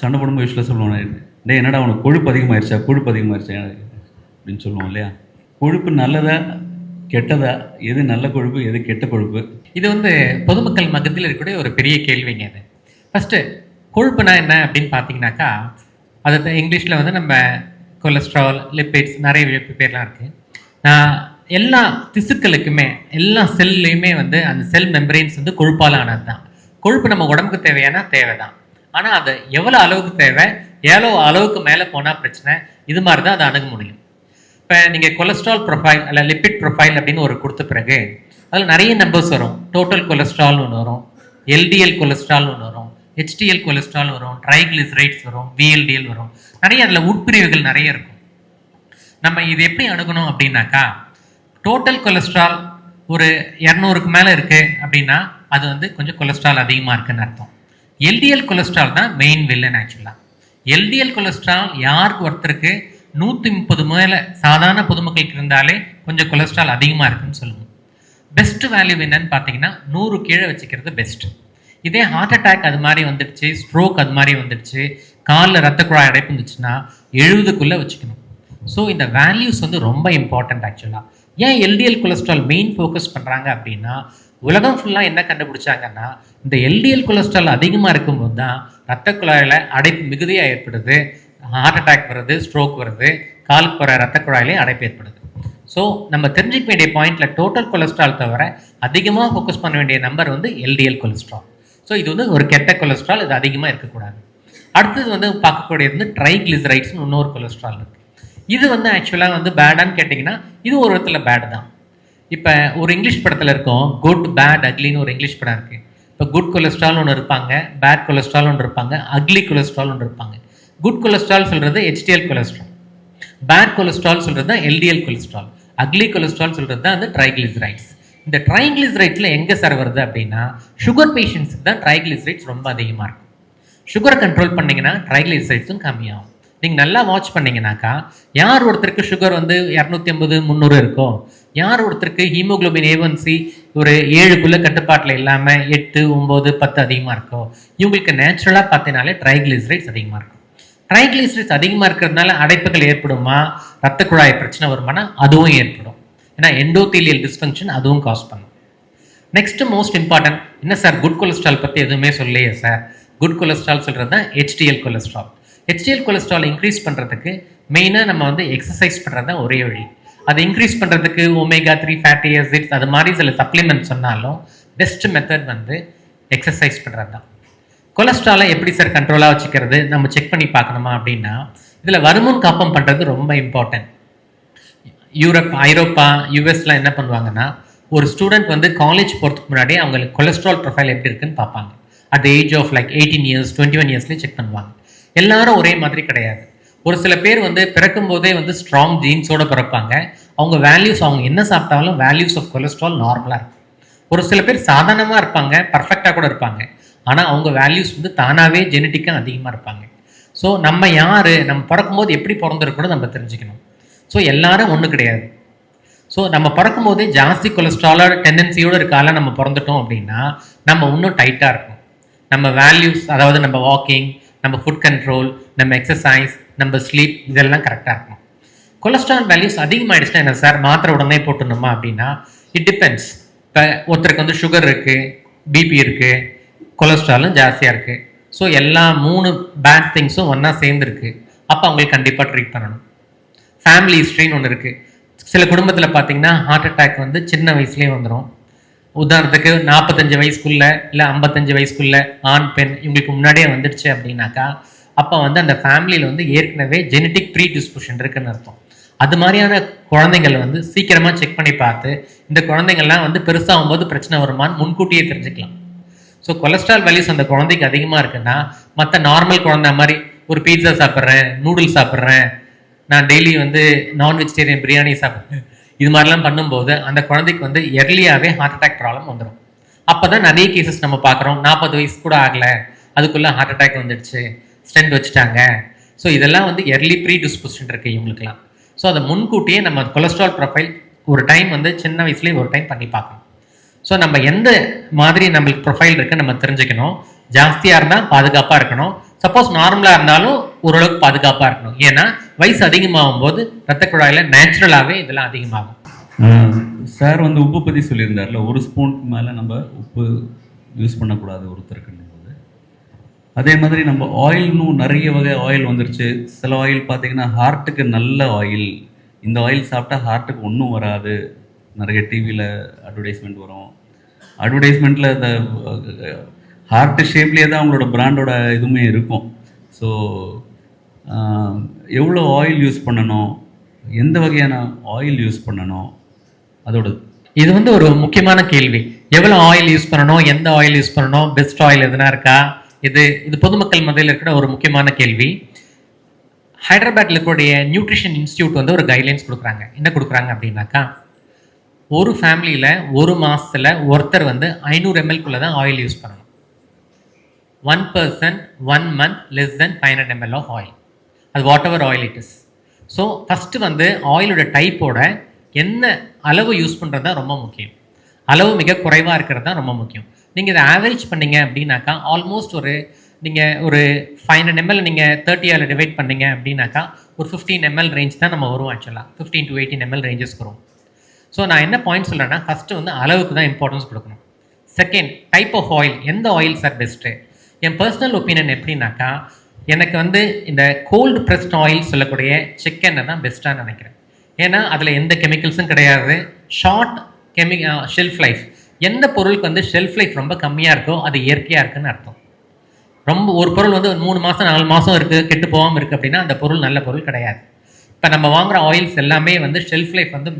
சண்டை போடும்போது யூஸ்வலாக சொல்லுவோம், டே என்னடா உனக்கு கொழுப்பு அதிகமாகிடுச்சா அப்படின்னு சொல்லுவோம் இல்லையா? கொழுப்பு நல்லதா கெட்டதா? எது நல்ல கொழுப்பு, எது கெட்ட கொழுப்பு? இது பொதுமக்கள் மத்தியில் இருக்கக்கூடிய ஒரு பெரிய கேள்விங்க. அது ஃபஸ்ட்டு கொழுப்புனா என்ன அப்படின்னு பார்த்தீங்கன்னாக்கா, அது இங்கிலீஷில் நம்ம கொலஸ்ட்ரால், லிப்பிட்ஸ், நிறைய பேர்லாம் இருக்குது. நான் எல்லா திசுக்களுக்குமே எல்லா செல்லையுமே அந்த செல் மெம்பரைன்ஸ் கொழுப்பால் ஆனது தான். கொழுப்பு நம்ம உடம்புக்கு தேவையான தேவை தான். ஆனால் அது எவ்வளோ அளவுக்கு தேவை, எவ்வளோ அளவுக்கு மேலே போனால் பிரச்சனை, இது மாதிரி தான் அதை அணுக முடியும். இப்போ நீங்கள் கொலஸ்ட்ரால் ப்ரொஃபைல் அல்ல லிப்பிட் ப்ரொஃபைல் அப்படின்னு ஒரு கொடுத்த பிறகு அதில் நிறைய நம்பர்ஸ் வரும். டோட்டல் கொலஸ்ட்ரால் ஒன்று வரும், எல்டிஎல் கொலஸ்ட்ரால் ஒன்று வரும், ஹெச்டிஎல் கொலஸ்ட்ரால் வரும், ட்ரைக்ளிசரைட்ஸ் வரும், விஎல்டிஎல் வரும். நிறைய அதில் உட்பிரிவுகள் நிறைய இருக்கும். நம்ம இது எப்படி அணுகணும் அப்படின்னாக்கா, டோட்டல் கொலஸ்ட்ரால் ஒரு 200க்கு மேலே இருக்குது அப்படின்னா அது கொஞ்சம் கொலஸ்ட்ரால் அதிகமாக இருக்குன்னு அர்த்தம். எல்டிஎல் கொலஸ்ட்ரால் தான் மெயின் வில்லன். ஆக்சுவலாக எல்டிஎல் கொலஸ்ட்ரால் யாருக்கு ஒருத்தருக்கு 130 மேலே சாதாரண பொதுமக்களுக்கு இருந்தாலே கொஞ்சம் கொலஸ்ட்ரால் அதிகமாக இருக்குன்னு சொல்லுவோம். பெஸ்ட் வேல்யூ என்னன்னு பார்த்தீங்கன்னா 100 கீழே வச்சுக்கிறது பெஸ்ட். இதே ஹார்ட் அட்டாக் அது மாதிரி வந்துடுச்சு, ஸ்ட்ரோக் அது மாதிரி வந்துடுச்சு, காலில் ரத்த குழாய் அடைப்பு இருந்துச்சுன்னா 70க்குள்ளே வச்சுக்கணும். ஸோ இந்த வேல்யூஸ் ரொம்ப இம்பார்ட்டன்ட். ஆக்சுவலாக ஏன் எல்டிஎல் கொலஸ்ட்ரால் மெயின் ஃபோக்கஸ் பண்ணுறாங்க அப்படின்னா, உலகம் ஃபுல்லாக என்ன கண்டுபிடிச்சாங்கன்னா, இந்த எல்டிஎல் கொலஸ்ட்ரால் அதிகமாக இருக்கும்போது தான் ரத்த குழாயில் அடைப்பு மிகுதியாக ஏற்படுது, ஹார்ட் அட்டாக் வருது, ஸ்ட்ரோக் வருது, காலுக்கு போகிற ரத்த குழாயிலே அடைப்பு ஏற்படுது. ஸோ நம்ம தெரிஞ்சிக்க வேண்டிய பாயிண்ட்ல டோட்டல் கொலஸ்ட்ரால் தவிர அதிகமாக ஃபோக்கஸ் பண்ண வேண்டிய நம்பர் எல்டிஎல் கொலஸ்ட்ரால். ஸோ இது ஒரு கெட்ட கொலஸ்ட்ரால், இது அதிகமாக இருக்கக்கூடாது. அடுத்தது பார்க்கக்கூடியது ட்ரைக்ளிசரைட்ஸ்னு இன்னொரு கொலஸ்ட்ரால் இருக்குது. இது ஆக்சுவலாக பேடான்னு கேட்டிங்கன்னா இது ஒரு விதத்தில் பேட் தான். இப்போ ஒரு இங்கிலீஷ் படத்தில் இருக்கும், குட் பேட் அக்லின்னு ஒரு இங்கிலீஷ் படம் இருக்குது. இப்போ குட் கொலஸ்ட்ரால் ஒன்று இருப்பாங்க, பேட் கொலஸ்ட்ரால் ஒன்று இருப்பாங்க, அக்லி கொலஸ்ட்ரால் ஒன்று இருப்பாங்க. குட் கொலஸ்ட்ரால் சொல்கிறது ஹெச்டிஎல் கொலஸ்ட்ரால், பேட் கொலஸ்ட்ரால் சொல்கிறது தான் எல்டிஎல் கொலஸ்ட்ரால், அக்லி கொலஸ்ட்ரால் சொல்கிறது தான் ட்ரைக்ளிசரைட்ஸ். இந்த ட்ரைக்ளிசரைட்ஸில் எங்கே சார் வருது அப்படின்னா, சுகர் பேஷண்ட்ஸுக்கு தான் ட்ரைக்ளிசரைட்ஸ் ரொம்ப அதிகமாக இருக்கும். சுகரை கண்ட்ரோல் பண்ணிங்கன்னா ட்ரைக்ளிசரைட்ஸும் கம்மியாகும். நீங்கள் நல்லா வாட்ச் பண்ணிங்கனாக்கா, யார் ஒருத்தருக்கு சுகர் 250 300 இருக்கோ, யார் ஒருத்தருக்கு ஹீமோக்ளோபின் A1C ஒரு 7க்குள்ளே கட்டுப்பாட்டில் இல்லாமல் 8 9 10 அதிகமாக இருக்கோ, இவங்களுக்கு நேச்சுரலாக பார்த்தீங்கனாலே ட்ரைக்ளிசரைட்ஸ் அதிகமாக இருக்கும். ட்ரைக்ளிசரைட்ஸ் அதிகமாக இருக்கிறதுனால அடைப்புகள் ஏற்படுமா, ரத்த குழாய் பிரச்சனை வருமானா அதுவும் ஏற்படும். ஏன்னா எண்டோதீலியல் டிஸ்ஃபங்க்ஷன் அதுவும் காஸ் பண்ணும். நெக்ஸ்ட் மோஸ்ட் இம்பார்ட்டன்ட் என்ன சார், குட் கொலஸ்ட்ரால் பற்றி எதுவுமே சொல்லையே சார். குட் கொலஸ்ட்ரால் சொல்கிறது தான் HDL cholesterol. HDL cholesterol increase பண்ணுறதுக்கு மெயினாக நம்ம எக்ஸசைஸ் பண்ணுறது தான் ஒரே வழி. அதை இன்க்ரீஸ் பண்ணுறதுக்கு omega-3 ஃபேட்டி ஆசிட்ஸ் அது மாதிரி சில சப்ளிமெண்ட் சொன்னாலும் பெஸ்ட் மெத்தட் எக்ஸசைஸ் பண்ணுறது தான். கொலஸ்ட்ராலை எப்படி சார் கண்ட்ரோலாக வச்சுக்கிறது, நம்ம செக் பண்ணி பார்க்கணுமா அப்படின்னா, இதில் வருமுன் காப்பம் பண்ணுறது ரொம்ப இம்பார்ட்டன்ட். ஐரோப்பா யூஎஸ்லாம் என்ன பண்ணுவாங்கன்னா, ஒரு ஸ்டூடெண்ட் காலேஜ் போகிறதுக்கு முன்னாடி அவங்களுக்கு கொலஸ்ட்ரால் ப்ரொஃபைல் எப்படி இருக்குன்னு பார்ப்பாங்க. அட் ஏஜ் ஆஃப் 18 இயர்ஸ் 21 இயர்ஸ்லேயே செக் பண்ணுவாங்க. எல்லாரும் ஒரே மாதிரி கிடையாது. ஒரு சில பேர் பிறக்கும் போதே ஸ்ட்ராங் ஜீன்ஸோட பிறப்பாங்க. அவங்க வேல்யூஸ், அவங்க என்ன சாப்பிட்டாலும் வேல்யூஸ் ஆஃப் கொலஸ்ட்ரால் நார்மலாக இருக்கும். ஒரு சில பேர் சாதாரணமாக இருப்பாங்க, பர்ஃபெக்டாக கூட இருப்பாங்க, ஆனால் அவங்க வேல்யூஸ் தானாகவே ஜெனட்டிக்காக அதிகமாக இருப்பாங்க. ஸோ நம்ம யார், நம்ம பிறக்கும்போது எப்படி பிறந்திருக்கணும் நம்ம தெரிஞ்சுக்கணும். ஸோ எல்லாரும் ஒன்றும் கிடையாது. ஸோ நம்ம பிறக்கும் போதே ஜாஸ்தி கொலஸ்ட்ராலோட டெண்டன்சியோடு இருக்கால நம்ம பிறந்துட்டோம் அப்படின்னா நம்ம இன்னும் டைட்டாக இருக்கும். நம்ம வேல்யூஸ், அதாவது நம்ம வாக்கிங், நம்ம ஃபுட் கண்ட்ரோல், நம்ம எக்ஸசைஸ், நம்ம ஸ்லீப், இதெல்லாம் கரெக்டாக இருக்கணும். கொலஸ்ட்ரால் வேல்யூஸ் அதிகமாகிடுச்சுன்னா என்ன சார், மாத்திரை உடனே போட்டுணுமா அப்படின்னா, இட் டிபெண்ட்ஸ். இப்போ ஒருத்தருக்கு சுகர் இருக்குது, பிபி இருக்குது, கொலஸ்ட்ராலும் ஜாஸ்தியாக இருக்குது. ஸோ எல்லா 3 பேட் திங்ஸும் ஒன்றா சேர்ந்துருக்கு. அப்போ அவங்களுக்கு கண்டிப்பாக ட்ரீட் பண்ணணும். ஃபேமிலி ஹிஸ்ட்ரின்னு ஒன்று இருக்குது. சில குடும்பத்தில் பார்த்தீங்கன்னா ஹார்ட் அட்டாக் சின்ன வயசுலேயே வந்துடும். உதாரணத்துக்கு 45 வயசுக்குள்ள இல்லை 55 வயசுக்குள்ள ஆண் பெண் இவங்களுக்கு முன்னாடியே வந்துடுச்சு அப்படின்னாக்கா, அப்போ அந்த ஃபேமிலியில் ஏற்கனவே ஜெனட்டிக் ப்ரீ டிஸ்போஷன் இருக்குன்னு அர்த்தம். அது மாதிரியான குழந்தைங்கள் சீக்கிரமாக செக் பண்ணி பார்த்து இந்த குழந்தைங்கள்லாம் பெருசாகும்போது பிரச்சனை வருமானு முன்கூட்டியே தெரிஞ்சுக்கலாம். ஸோ கொலஸ்ட்ரால் வேல்யூஸ் அந்த குழந்தைக்கு அதிகமாக இருக்குன்னா, மற்ற நார்மல் குழந்தை மாதிரி ஒரு பீட்சா சாப்பிட்றேன், நூடுல்ஸ் சாப்பிட்றேன், நான் டெய்லி நான் வெஜிடேரியன் பிரியாணி சாப்பிட்றேன், இது மாதிரிலாம் பண்ணும்போது அந்த குழந்தைக்கு எர்லியாகவே ஹார்ட் அட்டாக் ப்ராப்ளம் வந்துடும். அப்போ தான் நிறைய கேசஸ் நம்ம பார்க்குறோம். 40 வயசு கூட ஆகலை, அதுக்குள்ளே ஹார்ட் அட்டாக் வந்துடுச்சு, ஸ்டென்ட் வச்சுட்டாங்க. ஸோ இதெல்லாம் எர்லி ப்ரீ டிஸ்போசிஷன் இருக்குது இவங்களுக்குலாம். ஸோ அதை முன்கூட்டியே நம்ம கொலஸ்ட்ரால் ப்ரொஃபைல் ஒரு டைம் சின்ன வயசுலேயே ஒரு டைம் பண்ணி பார்க்கணும். ஸோ நம்ம எந்த மாதிரி நம்மளுக்கு ப்ரொஃபைல் இருக்குது நம்ம தெரிஞ்சுக்கணும். ஜாஸ்தியாக இருந்தால் பாதுகாப்பாக இருக்கணும், சப்போஸ் நார்மலாக இருந்தாலும் ஓரளவுக்கு பாதுகாப்பாக இருக்கணும். ஏன்னா வயசு அதிகமாகும் போது ரத்த குழாயில் நேச்சுரலாகவே இதெல்லாம் அதிகமாகும். சார் வந்து உப்பு பற்றி சொல்லியிருந்தார்ல, ஒரு ஸ்பூனுக்கு மேலே நம்ம உப்பு யூஸ் பண்ணக்கூடாது ஒருத்தருக்குன்னு போது. அதே மாதிரி நம்ம ஆயில்னும் நிறைய வகை ஆயில் வந்துருச்சு. சில ஆயில் பார்த்தீங்கன்னா ஹார்ட்டுக்கு நல்ல ஆயில், இந்த ஆயில் சாப்பிட்டா ஹார்ட்டுக்கு ஒன்றும் வராது. நிறைய டிவியில் அட்வர்டைஸ்மெண்ட் வரும். அட்வர்டைஸ்மெண்ட்டில் இந்த ஹார்ட் ஷேப்லேயே தான் அவங்களோட பிராண்டோட இதுவுமே இருக்கும். ஸோ எவ்வளோ ஆயில் யூஸ் பண்ணணும், எந்த வகையான ஆயில் யூஸ் பண்ணணும், அதோட இது வந்து ஒரு முக்கியமான கேள்வி. எவ்வளோ ஆயில் யூஸ் பண்ணணும், எந்த ஆயில் யூஸ் பண்ணணும், பெஸ்ட் ஆயில் எதுனா இருக்கா, இது பொதுமக்கள் மத்தியில் இருக்கிற ஒரு முக்கியமான கேள்வி. ஹைதராபாத்தில் இருக்கக்கூடிய நியூட்ரிஷன் இன்ஸ்டியூட் வந்து ஒரு கைட்லைன்ஸ் கொடுக்குறாங்க. என்ன கொடுக்குறாங்க அப்படின்னாக்கா, ஒரு ஃபேமிலியில் ஒரு மாதத்தில் ஒருத்தர் வந்து 500 ml தான் ஆயில் யூஸ் பண்ணணும். 1 person 1 month less than 500 ml of oil. அது what ever oil it is. So first வந்து ஆயிலோட டைப்போட என்ன அளவு யூஸ் பண்ணுறது தான் ரொம்ப முக்கியம். அளவு மிக குறைவாக இருக்கிறது தான் ரொம்ப முக்கியம். நீங்கள் இதை ஆவரேஜ் பண்ணீங்க அப்படின்னாக்கா ஆல்மோஸ்ட் நீங்கள் ஒரு 500 ml நீங்கள் 30 டிவைட் பண்ணீங்க அப்படின்னாக்கா ஒரு 15 ml ரேஞ்ச் தான் நம்ம வரும். ஆக்சுவலாக 15 to 18 ml ரேஞ்சஸ் வரும். ஸோ நான் என்ன பாயிண்ட் சொல்கிறேன்னா, ஃபஸ்ட்டு வந்து அளவுக்கு தான் இம்பார்ட்டன்ஸ் கொடுக்கணும். செகண்ட், டைப் ஆஃப் ஆயில், எந்த ஆயில் சார் பெஸ்ட்டு? என் பர்சனல் ஒப்பீனியன் எப்படின்னாக்கா, எனக்கு வந்து இந்த கோல்டு ப்ரெஸ்ட் ஆயில் சொல்லக்கூடிய செக்கெண்ணெய் தான் பெஸ்ட்டாக நினைக்கிறேன். ஏன்னா அதில் எந்த கெமிக்கல்ஸும் கிடையாது. Short shelf life. எந்த பொருளுக்கு வந்து ஷெல்ஃப் லைஃப் ரொம்ப கம்மியாக இருக்கோ அது இயற்கையாக இருக்குன்னு அர்த்தம். ரொம்ப ஒரு பொருள் வந்து 3 மாதம் 4 மாதம் இருக்குது, கெட்டு போகாமல் இருக்குது அப்படின்னா அந்த பொருள் நல்ல பொருள் கிடையாது. இப்போ நம்ம வாங்குகிற ஆயில்ஸ் எல்லாமே வந்து ஷெல்ஃப் லைஃப் வந்து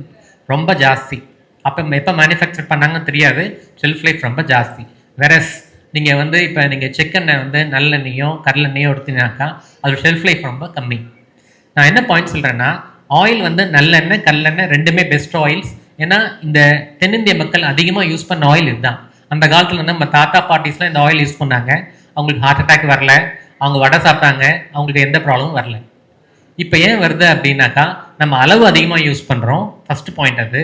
ரொம்ப ஜாஸ்தி. அப்போ எப்போ மேனுஃபேக்சர் பண்ணாங்கன்னு தெரியாது, ஷெல்ஃப் லைஃப் ரொம்ப ஜாஸ்தி. வெரஸ் நீங்கள் வந்து இப்போ நீங்கள் செக்கெண்ணெய் வந்து நல்லெண்ணெயோ கடலெண்ணெயோ எடுத்தீங்கன்னாக்கா அதோட ஷெல்ஃப் லைஃப் ரொம்ப கம்மி. நான் என்ன பாயிண்ட் சொல்கிறேன்னா, ஆயில் வந்து நல்லெண்ணெய் கல்லெண்ணெய் ரெண்டுமே பெஸ்ட் ஆயில்ஸ். ஏன்னா இந்த தென்னிந்திய மக்கள் அதிகமாக யூஸ் பண்ண ஆயில் இதுதான். அந்த காலத்தில் வந்து நம்ம தாத்தா பாட்டிஸ்லாம் இந்த ஆயில் யூஸ் பண்ணாங்க. அவங்களுக்கு ஹார்ட் அட்டாக் வரல, அவங்க வடை சாப்பிட்டாங்க, அவங்களுக்கு எந்த ப்ராப்ளமும் வரல. இப்போ ஏன் வருது அப்படின்னாக்கா, நம்ம அளவு அதிகமாக யூஸ் பண்ணுறோம். ஃபஸ்ட்டு பாயிண்ட் அது.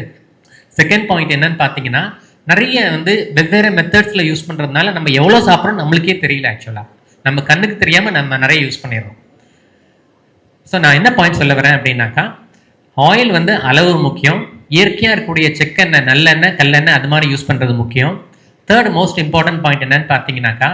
செகண்ட் பாயிண்ட் என்னன்னு பார்த்தீங்கன்னா, நிறைய வந்து வெவ்வேறு மெத்தட்ஸில் யூஸ் பண்ணுறதுனால நம்ம எவ்வளோ சாப்பிட்றோம் நம்மளுக்கே தெரியல. ஆக்சுவலாக நம்ம கண்ணுக்கு தெரியாமல் நம்ம நிறைய யூஸ் பண்ணிடுறோம். ஸோ நான் என்ன பாயிண்ட் சொல்ல வரேன் அப்படின்னாக்கா, ஆயில் வந்து அளவு முக்கியம். இயற்கையாக இருக்கக்கூடிய செக்கெண்ணெய், நல்லெண்ணெய், கல்லெண்ணெய் அது மாதிரி யூஸ் பண்ணுறது முக்கியம். தேர்ட் மோஸ்ட் இம்பார்ட்டன்ட் பாயிண்ட் என்னன்னு பார்த்தீங்கன்னாக்கா,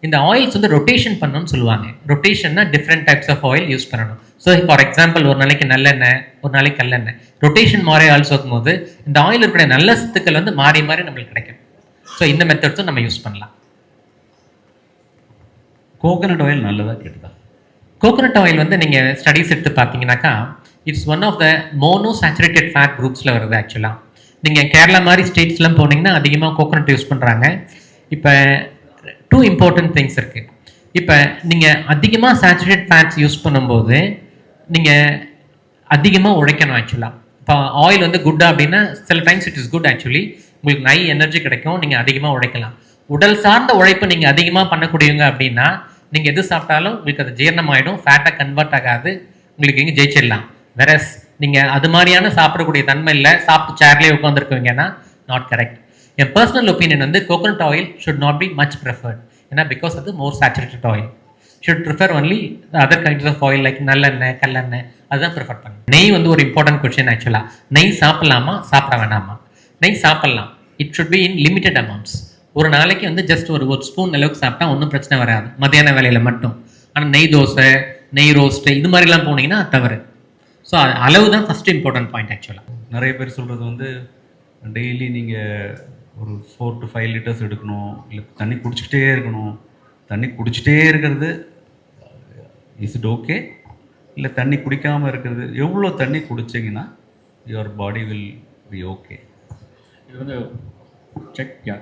இந்த ஆயில்ஸ் வந்து ரொட்டேஷன் பண்ணணும்னு சொல்லுவாங்க. ரொட்டேஷன்னா different types of oil use பண்ணணும். ஸோ ஃபார் எக்ஸாம்பிள், ஒரு நாளைக்கு நல்லெண்ணெய், ஒரு நாளைக்கு கல்லெண்ணெய், ரொட்டேஷன் மாதிரி ஆயில்ஸ் வைக்கும்போது இந்த ஆயில் இருக்கிற நல்ல சத்துக்கள் வந்து மாறி மாறி நம்மளுக்கு கிடைக்கும். ஸோ இந்த மெத்தட்ஸும் நம்ம யூஸ் பண்ணலாம். கோகனட் ஆயில் நல்லதா கெட்டதா? கோகனட் ஆயில் வந்து நீங்கள் ஸ்டடீஸ் எடுத்து பார்த்தீங்கன்னாக்கா, it's one of the mono saturated fat குரூப்ஸில் வருது. ஆக்சுவலாக நீங்கள் கேரளா மாதிரி ஸ்டேட்ஸ்லாம் போனீங்கன்னா அதிகமாக கோகனட் யூஸ் பண்ணுறாங்க. இப்போ 2 இம்பார்ட்டன்ட் திங்ஸ் இருக்குது. இப்போ நீங்கள் அதிகமாக சேச்சுரேட் ஃபேட்ஸ் யூஸ் பண்ணும்போது நீங்கள் அதிகமாக உழைக்கணும். ஆக்சுவலாக இப்போ ஆயில் வந்து குட்டா அப்படின்னா சில times it is good. Actually உங்களுக்கு நை எனர்ஜி கிடைக்கும், நீங்கள் அதிகமாக உழைக்கலாம். உடல் சார்ந்த உழைப்பு நீங்கள் அதிகமாக பண்ணக்கூடியவங்க அப்படின்னா நீங்கள் எது சாப்பிட்டாலும் உங்களுக்கு அது ஜீரணமாயிடும், ஃபேட்டாக கன்வெர்ட் ஆகாது, உங்களுக்கு இங்கே ஜெயிச்சிடலாம். வெரஸ் நீங்கள் அது மாதிரியான சாப்பிடக்கூடிய தன்மை இல்லை, சாப்பிட்டு சேர்லேயே உட்காந்துருக்குவீங்கன்னா நாட் கரெக்ட். என் பர்சனல் ஒப்பீனியன் வந்து coconut oil should not be much preferred. ஏன்னா பிகாஸ் அது more saturated oil. Should prefer only other kinds of oil like நல்லெண்ணெய், கல்லெண்ணெய், அதுதான் ப்ரிஃபர் பண்ணுங்க. நெய் வந்து ஒரு இம்பார்ட்டன்ட் கொஸ்டின். ஆக்சுவலாக நெய் சாப்பிடலாமா சாப்பிட வேணாமா? நெய் சாப்பிடலாம். It should be in limited amounts. ஒரு நாளைக்கு வந்து ஜஸ்ட் ஒரு ஸ்பூன் அளவுக்கு சாப்பிட்டா ஒன்றும் பிரச்சனை வராது, மத்தியான வேலையில் மட்டும். ஆனால் நெய் தோசை, நெய் ரோஸ்ட்டு இது மாதிரிலாம் போனீங்கன்னா அது தவறு. ஸோ அளவு தான் ஃபஸ்ட்டு இம்பார்ட்டன்ட் பாயிண்ட். ஆக்சுவலாக நிறைய பேர் சொல்கிறது வந்து டெய்லி நீங்கள் ஒரு 4 to 5 liters எடுக்கணும், இல்லை தண்ணி குடிச்சிக்கிட்டே இருக்கணும். தண்ணி குடிச்சிட்டே இருக்கிறது இஸ் இட் ஓகே? இல்லை தண்ணி குடிக்காமல் இருக்கிறது, எவ்வளோ தண்ணி குடிச்சிங்கன்னா your body will be okay? இது வந்து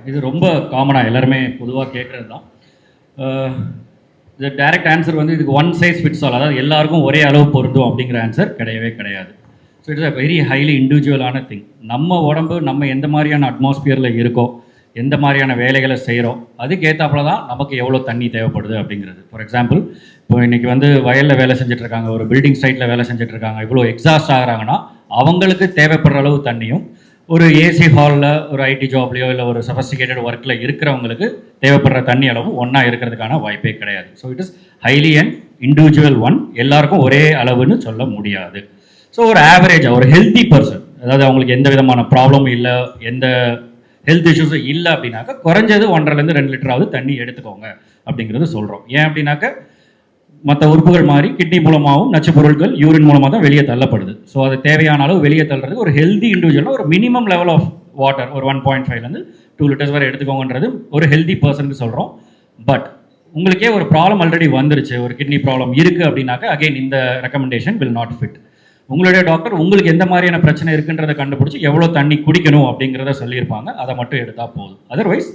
இது ரொம்ப காமனாக எல்லாருமே பொதுவாக கேட்குறது தான். இது டைரக்ட் ஆன்சர் வந்து இதுக்கு ஒன் சைஸ் ஃபிட்ஸ் ஆல், அதாவது எல்லாருக்கும் ஒரே அளவு பொருந்தும் அப்படிங்கிற ஆன்சர் கிடையவே கிடையாது. So it's a very highly இண்டிவிஜுவலான திங். நம்ம உடம்பு நம்ம எந்த மாதிரியான அட்மாஸ்பியரில் இருக்கோ, எந்த மாதிரியான வேலைகளை செய்கிறோம், அதுக்கேற்றாப்புல தான் நமக்கு எவ்வளோ தண்ணி தேவைப்படுது அப்படிங்கிறது. ஃபார் எக்ஸாம்பிள், இப்போ இன்றைக்கி வந்து வயலில் வேலை செஞ்சிட்ருக்காங்க, ஒரு பில்டிங் சைட்டில் வேலை செஞ்சிட்ருக்காங்க, இவ்வளோ எக்ஸாஸ்ட் ஆகிறாங்கன்னா அவங்களுக்கு தேவைப்படுற அளவு தண்ணியும், ஒரு ஏசி ஹாலில் ஒரு ஐடி ஜாப்லையோ இல்லை ஒரு சஃபஸ்டிகேட்டட் ஒர்க்கில் இருக்கிறவங்களுக்கு தேவைப்படுற தண்ணி அளவு ஒன்றா இருக்கிறதுக்கான வாய்ப்பே கிடையாது. So it is highly and individual one, எல்லாருக்கும் ஒரே அளவுன்னு சொல்ல முடியாது. ஸோ ஒரு ஆவரேஜாக ஒரு ஹெல்த்தி பர்சன், அதாவது அவங்களுக்கு எந்த விதமான ப்ராப்ளமும் இல்லை, எந்த ஹெல்த் இஷ்யூஸும் இல்லை அப்படின்னாக்கா குறைஞ்சது 1.5 to 2 லிட்டராவது தண்ணி எடுத்துக்கோங்க அப்படிங்கிறது சொல்கிறோம். ஏன் அப்படின்னாக்க மற்ற உறுப்புகள் மாதிரி கிட்னி மூலமாகவும் நச்சு பொருட்கள் யூரின் மூலமாக தான் வெளியே தள்ளப்படுது. ஸோ அது தேவையான அளவு வெளியே தள்ளுறது ஒரு ஹெல்தி இண்டிவிஜுவலாக ஒரு மினிமம் லெவல் ஆஃப் வாட்டர் ஒரு 1.5 to 2 லிட்டர்ஸ் வரை எடுத்துக்கோங்கன்றது ஒரு ஹெல்தி பர்சனுக்கு சொல்கிறோம். பட் உங்களுக்கே ஒரு ப்ராப்ளம் ஆல்ரெடி வந்துருச்சு, ஒரு கிட்னி ப்ராப்ளம் இருக்குது அப்படின்னாக்கா அகைன் இந்த ரெக்கமெண்டேஷன் வில் நாட் ஃபிட். உங்களுடைய டாக்டர் உங்களுக்கு எந்த மாதிரியான பிரச்சனை இருக்குன்றதை கண்டுபிடிச்சி எவ்வளோ தண்ணி குடிக்கணும் அப்படிங்கிறத சொல்லியிருப்பாங்க, அதை மட்டும் எடுத்தால் போதும். அதர்வைஸ்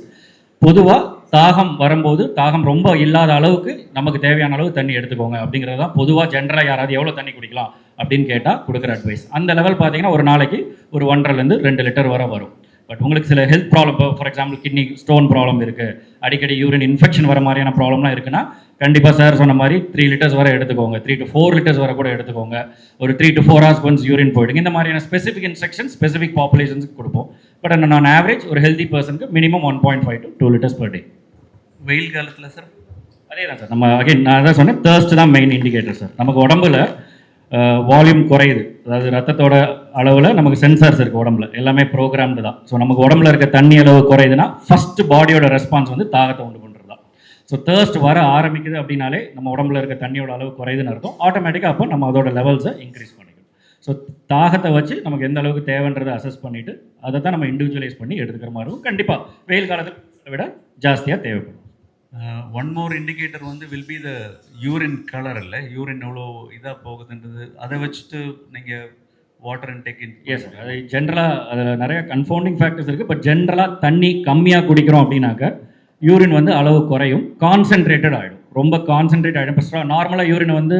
பொதுவாக தாகம் வரும்போது தாகம் ரொம்ப இல்லாத அளவுக்கு நமக்கு தேவையான அளவு தண்ணி எடுத்துக்கோங்க அப்படிங்கிறது தான் பொதுவாக ஜென்ரலாக யாராவது எவ்வளோ தண்ணி குடிக்கலாம் அப்படின்னு கேட்டால் கொடுக்குற அட்வைஸ். அந்த லெவல் பார்த்தீங்கன்னா ஒரு நாளைக்கு ஒரு 1.5 to 2 லிட்டர் வரை வரும். பட் உங்களுக்கு சில health problem, for example kidney stone problem இருக்குது, அடிக்கடி யூரின் இன்ஃபெக்ஷன் வர மாதிரியான ப்ராப்ளம்லாம் இருக்குன்னா கண்டிப்பாக சார் சொன்ன மாதிரி 3 லிட்டர்ஸ் வரை எடுத்துக்கோங்க, 3 to 4 லிட்டர்ஸ் வரை கூட எடுத்துக்கோங்க. ஒரு 3 to 4 hours ஒன்ஸ் யூரின் போயிடுங்க. இந்த மாதிரியான ஸ்பெசிஃபிக் இன்ஸ்ட்ரக்ஷன் ஸ்பெசிஃபிக் பாப்புலேஷன்ஸுக்கு கொடுப்போம். பட் நான் ஆவரேஜ் ஒரு ஹெல்தி பர்சனுக்கு minimum 1.5 to 2 litres per day. வெயில் காலத்தில் சார் அதே தான் சார். நம்ம அகைன் நான் தான் சொன்னேன், தேர்ஸ்ட் தான் மெயின் இண்டிகேட்டர் சார். நமக்கு உடம்புல வால்யூம் குறையுது, அதாவது ரத்தத்தோட அளவில் நமக்கு சென்சார்ஸ் இருக்குது உடம்புல, எல்லாமே ப்ரோக்ராம்டு தான். ஸோ நமக்கு உடம்புல இருக்க தண்ணி அளவு குறையுதுன்னா ஃபர்ஸ்ட் பாடியோட ரெஸ்பான்ஸ் வந்து தாகத்தை உண்டு பண்ணுறது தான். ஸோ தேர்ஸ்ட் வர ஆரம்பிக்குது அப்படின்னாலே நம்ம உடம்புல இருக்க தண்ணியோட அளவு குறையுதுன்னு அர்த்தம். ஆட்டோமேட்டிக்காக அப்போ நம்ம அதோட லெவல்ஸை இன்க்ரீஸ் பண்ணிக்கணும். ஸோ தாகத்தை வச்சு நமக்கு எந்த அளவுக்கு தேவைன்றதை அசஸ் பண்ணிவிட்டு அதை தான் நம்ம இண்டிவிஜுவலைஸ் பண்ணி எடுத்துக்கிற மாதிரி இருக்கும். கண்டிப்பாக வெயில் காலத்தை விட ஜாஸ்தியாக தேவைப்படும். ஒன் மோர் இண்டிகேட்டர் வந்து will be the urine colour. இல்லை யூரின் எவ்வளோ இதாக போகுதுன்றது அதை வச்சுட்டு நீங்கள் வாட்டர் இன்டேக் எஸ் சார். அது ஜென்ரலாக அதில் நிறைய கன்ஃபவுண்டிங் ஃபேக்டர்ஸ் இருக்குது. பட் ஜென்ரலாக தண்ணி கம்மியாக குடிக்கிறோம் அப்படின்னாக்க யூரின் வந்து அளவு குறையும், கான்சென்ட்ரேட்டட் ஆகிடும், ரொம்ப கான்சென்ட்ரேட் ஆகிடும். இப்போ நார்மலாக யூரின் வந்து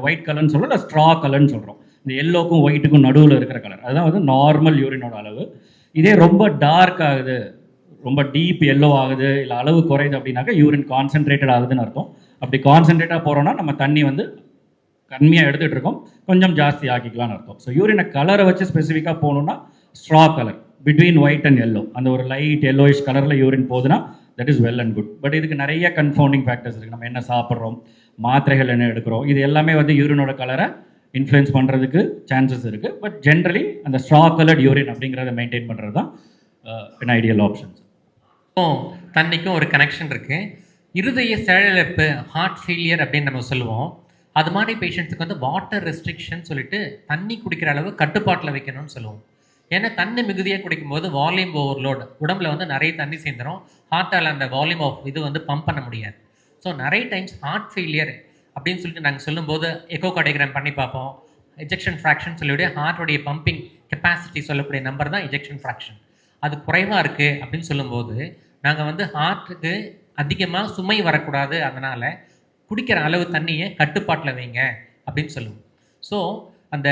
ஒயிட் கலர்னு சொல்கிறோம், இல்லை ஸ்ட்ரா கலர்னு சொல்கிறோம். இந்த எல்லோக்கும் ஒயிட்டுக்கும் நடுவில் இருக்கிற கலர் அதுதான் வந்து நார்மல் யூரினோட அளவு. இதே ரொம்ப டார்க் ஆகுது, ரொம்ப டீப் எல்லோ ஆகுது, இல்லை அளவு குறையுது அப்படின்னாக்கா யூரின் கான்சென்ட்ரேட்டட் ஆகுதுன்னு அர்த்தம். அப்படி கான்சென்ட்ரேட்டாக போகிறோன்னா நம்ம தண்ணி வந்து கம்மியாக எடுத்துகிட்டு இருக்கோம், கொஞ்சம் ஜாஸ்தி ஆக்கிக்கலாம்னு அர்த்தம். ஸோ யூரினை கலரை வச்சு ஸ்பெசிஃபிக்காக போகணுன்னா straw colour between white and yellow, அந்த ஒரு லைட் எல்லோயிஷ் கலரில் யூரின் போகுதுன்னா that is well and good. But இதுக்கு நிறைய கன்ஃபவுண்டிங் ஃபேக்டர்ஸ் இருக்குது. நம்ம என்ன சாப்பிட்றோம், மாத்திரைகள் என்ன எடுக்கிறோம், இது எல்லாமே வந்து யூரினோட கலரை இன்ஃப்ளூயன்ஸ் பண்ணுறதுக்கு சான்சஸ் இருக்குது. பட் ஜென்ரலி அந்த ஸ்ட்ரா கலர்ட் யூரின் அப்படிங்கிறத மெயின்டைன் பண்ணுறது தான் an ஐடியல் ஆப்ஷன். தண்ணிக்கும் ஒரு கனெக்ஷன் இருக்குது. இருதய செயலிழப்பு, ஹார்ட் ஃபெயிலியர் அப்படின்னு நம்ம சொல்லுவோம். அது மாதிரி பேஷண்ட்ஸுக்கு வந்து வாட்டர் ரெஸ்ட்ரிக்ஷன் சொல்லிட்டு தண்ணி குடிக்கிற அளவு கட்டுப்பாட்டில் வைக்கணும்னு சொல்லுவோம். ஏன்னா தண்ணி மிகுதியாக குடிக்கும்போது வால்யூம் ஓவர்லோட், உடம்புல வந்து நிறைய தண்ணி சேர்ந்துடும், ஹார்ட்டால் அந்த வால்யூம் ஆஃப் இது வந்து பம்ப் பண்ண முடியாது. ஸோ நிறைய டைம்ஸ் ஹார்ட் ஃபெயிலியர் அப்படின்னு சொல்லிட்டு நாங்கள் சொல்லும்போது எக்கோ கார்டியோகிராம் பண்ணி பார்ப்போம். எஜெக்ஷன் ஃப்ராக்ஷன் சொல்லிவிட ஹார்ட்டோடைய பம்பிங் கெப்பாசிட்டி சொல்லக்கூடிய நம்பர் தான் எஜெக்ஷன் ஃப்ராக்ஷன். அது குறைவாக இருக்குது அப்படின்னு சொல்லும்போது நாங்கள் வந்து ஹார்ட்டுக்கு அதிகமாக சுமை வரக்கூடாது, அதனால் குடிக்கிற அளவு தண்ணியை கட்டுப்பாட்டில் வைங்க அப்படின்னு சொல்லுவோம். ஸோ அந்த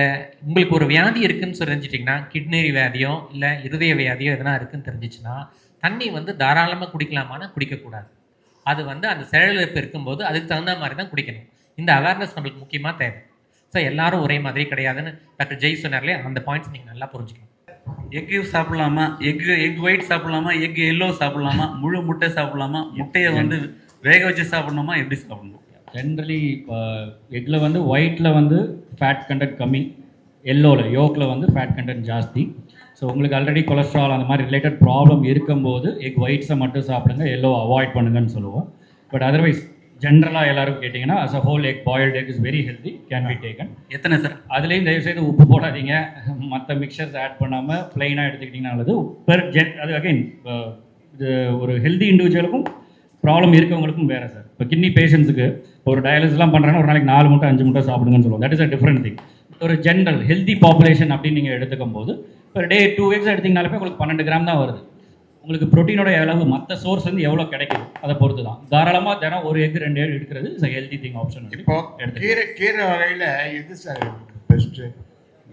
உங்களுக்கு ஒரு வியாதி இருக்குதுன்னு தெரிஞ்சிட்டிங்கன்னா, கிட்னி வியாதியோ இல்லை இருதய வியாதியோ எதனா இருக்குதுன்னு தெரிஞ்சிச்சுன்னா தண்ணி வந்து தாராளமாக குடிக்கலாமான்னா குடிக்கக்கூடாது. அது வந்து அந்த செயலிழப்பு இருக்கும்போது அதுக்கு தகுந்த மாதிரி தான் குடிக்கணும். இந்த அவேர்னஸ் நம்மளுக்கு முக்கியமாக தேவை. ஸோ எல்லாரும் ஒரே மாதிரி கிடையாதுன்னு டாக்டர் ஜெய் சொன்னார்லே, அந்த பாயிண்ட்ஸ் நீங்கள் நல்லா புரிஞ்சுக்கணும். எக்கு சாப்பிடலாமா, எக் ஒயிட் சாப்பிடலாமா, எக் எல்லோ சாப்பிடலாமா, முழு முட்டை சாப்பிடலாமா, முட்டையை வந்து வேக வச்சு சாப்பிடணுமா, எப்படி சாப்பிடணும்? ஜென்ரலி இப்போ எக்கில் வந்து ஒயிட்டில் வந்து ஃபேட் கண்டென்ட் கம்மி, எல்லோவில் யோக்கில் வந்து ஃபேட் கண்டென்ட் ஜாஸ்தி. ஸோ உங்களுக்கு ஆல்ரெடி கொலஸ்ட்ரால் அந்த மாதிரி ரிலேட்டட் ப்ராப்ளம் இருக்கும்போது எக் ஒயிட்ஸை மட்டும் சாப்பிடுங்க, எல்லோ அவாய்ட் பண்ணுங்கன்னு சொல்லுவோம். பட் அதர்வைஸ் ஜென்ரலாக எல்லாரும் கேட்டிங்கன்னா as a whole egg boiled egg is very healthy, can be taken. எத்தனை சார்? அதுலேயும் தயவுசெய்து உப்பு போடாதீங்க, மற்ற மிக்சர்ஸ் ஆட் பண்ணாமல் ப்ளைனாக எடுத்துக்கிட்டிங்கன்னா நல்லது. அது அகைன் இது ஒரு ஹெல்தி இண்டிவிஜுவலுக்கும் ப்ராப்ளம் இருக்கவங்களுக்கும் வேறு சார். இப்போ கிட்னி பேஷண்ட்ஸுக்கு ஒரு டயாலிசிஸ்லாம் பண்ணுறாங்கன்னா ஒரு நாளைக்கு 4 முட்டை 5 முட்டை சாப்பிடுங்கன்னு சொல்லுவோம். That is a different thing. ஒரு ஜென்ரல் ஹெல்தி பாப்புலேஷன் அப்படின்னு நீங்கள் எடுத்துக்கும் போது ஒரு டே 2 எக்ஸ் எடுத்திங்கனாலுமே உங்களுக்கு 12 கிராம் தான் வருது. உங்களுக்கு ப்ரோட்டீனோட அளவு மற்ற சோர்ஸ் வந்து எவ்வளோ கிடைக்குது அதை பொறுத்து தான். தாராளமாக தினம் ஒரு எக் 2 எக் எடுக்கிறது is a healthy thing option. இப்போ கீரை வகையில் எது சார் பெஸ்ட்டு?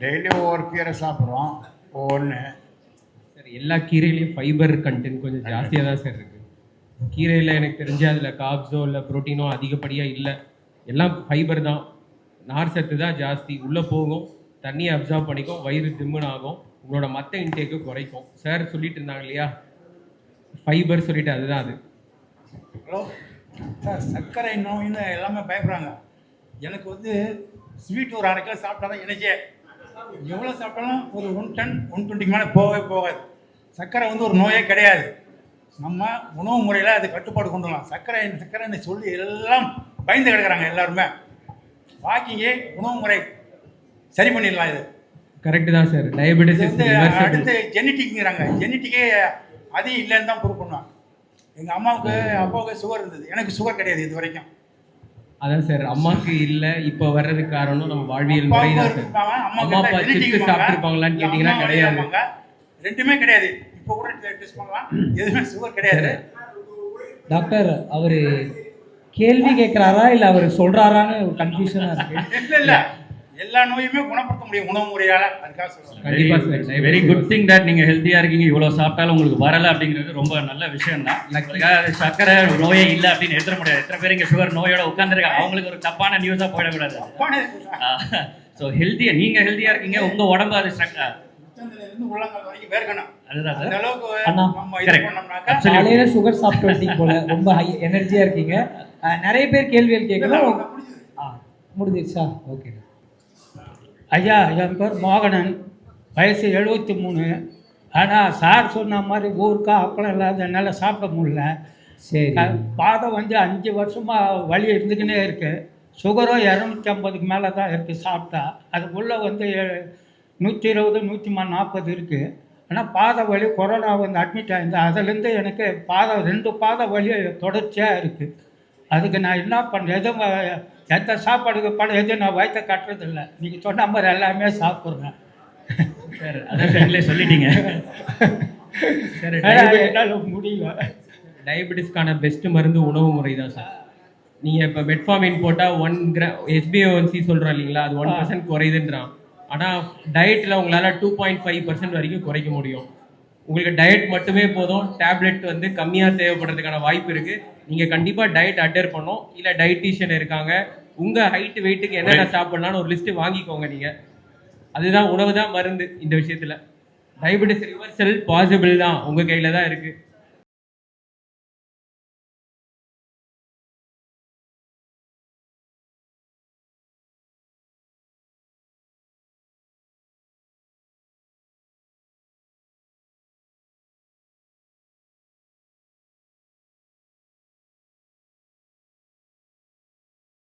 டெய்லி ஒவ்வொரு கீரை சாப்பிட்றோம், ஒவ்வொன்று. சார் எல்லா கீரையிலையும் ஃபைபர் கண்டென்ட் கொஞ்சம் ஜாஸ்தியாக தான் சார் இருக்குது. கீரையில் எனக்கு தெரிஞ்ச அதில் கார்ப்ஸோ இல்லை ப்ரோட்டீனோ அதிகப்படியாக இல்லை, எல்லாம் ஃபைபர் தான். நார் சத்து தான் ஜாஸ்தி, உள்ளே போகும், தண்ணியை அப்சார்ப் பண்ணிக்கும், வயிறு திம்முன்னு ஆகும், உங்களோட மற்ற இன்டேக்கை குறைக்கும். சார் சொல்லிட்டு இருந்தாங்க இல்லையா, ஃபைபர் சொல்லிட்டு, அதுதான் அது. ஹலோ சார், சர்க்கரை நோயின்னு எல்லாமே பயப்படுறாங்க. எனக்கு வந்து ஸ்வீட் ஒரு 1/2 கிலோ சாப்பிட்டா தான் எனக்கே. எவ்வளோ சாப்பிட்டாலும் ஒரு 110 120 மேலே போகவே போகாது. சர்க்கரை வந்து ஒரு நோயே கிடையாது. நம்ம உணவு முறையில் அது கட்டுப்பாடு கொண்டு வரலாம். சர்க்கரைன்னு சொல்லி எல்லாம் பயந்து கிடக்குறாங்க எல்லாருமே. வாக்கிங்கே உணவு முறை சரி பண்ணிடலாம். இது கரெக்டு தான் சார். டயபெட்டிஸ் அடுத்து ஜெனட்டிக்ங்கிறாங்க. ஜெனட்டிக்கே அதையும் இல்லைன்னு தான் ப்ரூவ் பண்ணுவாங்க. எங்கள் அம்மாவுக்கு அப்பாவுக்கு சுகர் இருந்தது, எனக்கு சுகர் கிடையாது இது வரைக்கும். அதான் சார், அம்மாவுக்கு இல்லை இப்போ வர்றதுக்கு காரணம் நம்ம வாழ்வியல் முறை தான் சார். அம்மா அப்பா சிப்ஸ் சாப்பிட்டுருப்பாங்களான்னு கேட்டிங்கன்னா கிடையாது. ரெண்டுமே கிடையாது. இப்போ கூட டெஸ்ட் பண்ணலாம், எதுவுமே சுகர் கிடையாது. டாக்டர் அவர் கேள்வி கேட்குறாரா இல்லை அவர் சொல்கிறாரான்னு ஒரு கன்ஃபியூஷனாக இருக்குது. இல்லை எல்லா நோயுமே குணப்படுத்த முடியும் உணவு முறையால். அதுக்காக சொல்லுவாங்க. கண்டிப்பாக sir. Very good thing that நீங்கள் ஹெல்த்தியாக இருக்கீங்க. இவ்வளோ சாப்பிட்டாலும் உங்களுக்கு வரலை அப்படிங்கிறது ரொம்ப நல்ல விஷயம் தான். சர்க்கரை நோயே இல்லை அப்படின்னு எடுத்துட முடியாது. எத்தனை பேர் இங்கே சுகர் நோயோட உட்காந்துருக்காங்க, அவங்களுக்கு ஒரு தப்பான நியூஸாக போயிடக்கூடாது. ஸோ ஹெல்த்தியாக நீங்கள் ஹெல்த்தியாக இருக்கீங்க, உங்கள் உடம்பு அது உள்ளங்கால் வரைக்கும் வேர்க்கணும். அதுதான் அந்த சார். அளவுக்கு அண்ணா, நம்ம இது பண்ணோம்னாக்கா காலையில சுகர் சாப்பிட்டு வந்தீங்க போல, ரொம்ப ஹை எனர்ஜியா இருக்கீங்க. நிறைய பேர் கேள்விகள் கேட்கலாம். முடிஞ்சிருச்சா? ஓகே. ஐயா, என் பேர் மோகனன், வயசு 73. ஆனால் சார் சொன்ன மாதிரி ஊருக்கா அப்பளம் இல்லாத என்னால் சாப்பிட முடியல. சரி. பாதம் வந்து 5 வருஷமாக வலி இருந்துக்கினே இருக்குது. சுகரும் 250க்கு மேலே தான் இருக்குது சாப்பிட்டா. அதுக்குள்ளே வந்து 120 140 இருக்குது. ஆனால் பாத வலி கொரோனா வந்து அட்மிட் ஆகிருந்தேன். அதுலேருந்து எனக்கு 2 பாத வலி தொடர்ச்சியாக இருக்குது. அதுக்கு நான் என்ன பண்ணுறேன்? எதுவும் எந்த சாப்பாடுக்கு படம் எதுவும் நான் வயிற்ற கட்டுறதில்லை. நீங்கள் சொன்ன மாதிரி எல்லாமே சாப்பிட்றேன். சார் அதான் நீங்களே சொல்லிட்டீங்க. என்னால் முடியல. டயபெட்டிஸ்க்கான பெஸ்ட் மருந்து உணவு முறை தான் சார். நீங்கள் இப்போ மெட்ஃபார்மின் போட்டால் 1 கிராம் HbA1c சொல்கிறோம் இல்லைங்களா, அது 1% குறையுதுன்றான். ஆனால் டயட்டில் உங்களால் 2.5% வரைக்கும் குறைக்க முடியும். உங்களுக்கு டயட் மட்டுமே போதும். டேப்லெட் வந்து கம்மியாக தேவைப்படுறதுக்கான வாய்ப்பு இருக்குது. நீங்கள் கண்டிப்பாக டயட் அட்டர் பண்ணோம். இல்லை டயட்டீஷியன் இருக்காங்க, உங்கள் ஹைட்டு வெயிட்டுக்கு என்னென்ன சாப்பிட்லான்னு ஒரு லிஸ்ட்டு வாங்கிக்கோங்க. நீங்கள் அதுதான் உணவு தான் மருந்து இந்த விஷயத்தில். டயபெட்டிஸ் ரிவர்சல் பாசிபிள் தான், உங்கள் கையில் தான் இருக்குது.